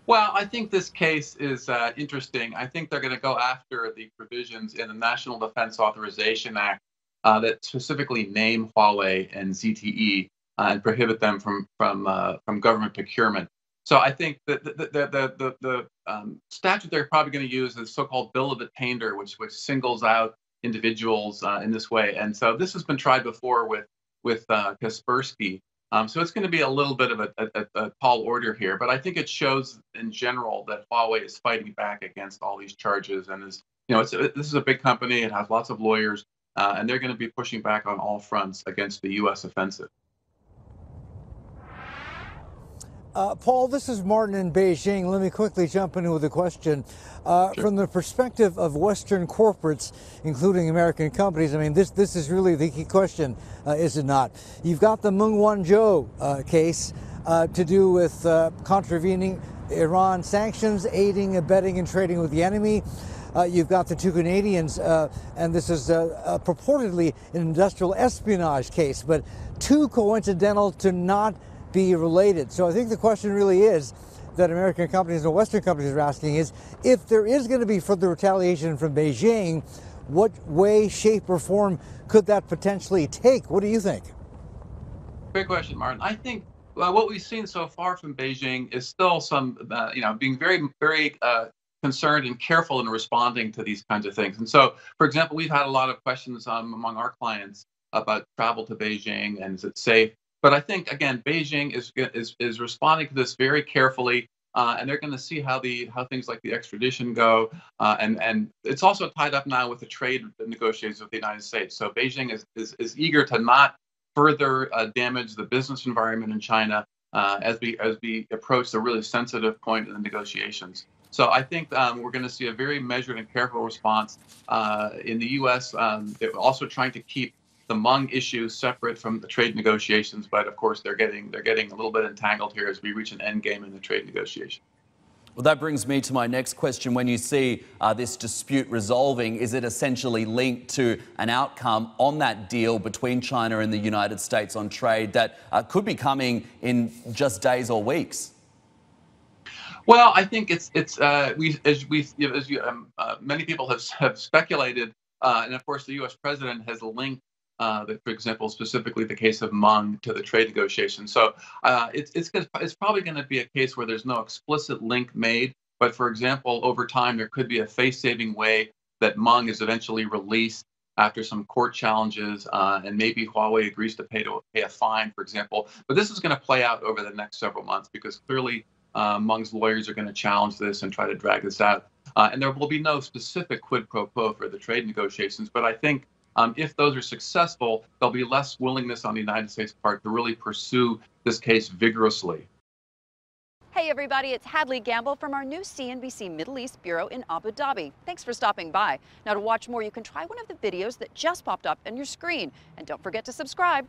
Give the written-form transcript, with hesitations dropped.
Well, I think this case is interesting. I think they're going to go after the provisions in the National Defense Authorization Act that specifically name Huawei and ZTE and prohibit them from government procurement. So I think that the statute they're probably going to use is the so-called Bill of Attainder, which singles out individuals in this way. And so this has been tried before with Kaspersky. So it's going to be a little bit of a tall order here, but I think it shows in general that Huawei is fighting back against all these charges, and this is a big company. It has lots of lawyers, and they're going to be pushing back on all fronts against the U.S. offensive. Paul, this is Martin in Beijing. Let me quickly jump in with a question. Sure. From the perspective of Western corporates, including American companies, I mean, this is really the key question, is it not? You've got the Meng Wanzhou case to do with contravening Iran sanctions, aiding, abetting, and trading with the enemy. You've got the two Canadians, and this is purportedly an industrial espionage case, but too coincidental to not be related. So I think the question really is that American companies and Western companies are asking is, if there is going to be further retaliation from Beijing, what way, shape, or form could that potentially take? What do you think? Great question, Martin. I think what we've seen so far from Beijing is still some, being very, very concerned and careful in responding to these kinds of things. And so, for example, we've had a lot of questions among our clients about travel to Beijing and is it safe. But I think, again, Beijing is responding to this very carefully, and they're going to see how things like the extradition go, and it's also tied up now with the trade negotiations with the United States. So Beijing is eager to not further damage the business environment in China as we approach the really sensitive point in the negotiations. So I think we're going to see a very measured and careful response in the U.S. They're also trying to keep the Hmong issue separate from the trade negotiations, but of course they're getting a little bit entangled here as we reach an end game in the trade negotiation. Well, that brings me to my next question. When you see this dispute resolving, is it essentially linked to an outcome on that deal between China and the United States on trade that could be coming in just days or weeks? Well, I think many people have speculated, and of course the U.S. president has linked. For example, specifically the case of Hmong to the trade negotiations. So it's probably going to be a case where there's no explicit link made. But for example, over time, there could be a face-saving way that Hmong is eventually released after some court challenges, and maybe Huawei agrees to pay a fine, for example. But this is going to play out over the next several months because clearly Hmong's lawyers are going to challenge this and try to drag this out. And there will be no specific quid pro quo for the trade negotiations. But I think if those are successful, there'll be less willingness on the United States' part to really pursue this case vigorously. Hey everybody, it's Hadley Gamble from our new CNBC Middle East Bureau in Abu Dhabi. Thanks for stopping by. Now to watch more, you can try one of the videos that just popped up on your screen. And don't forget to subscribe.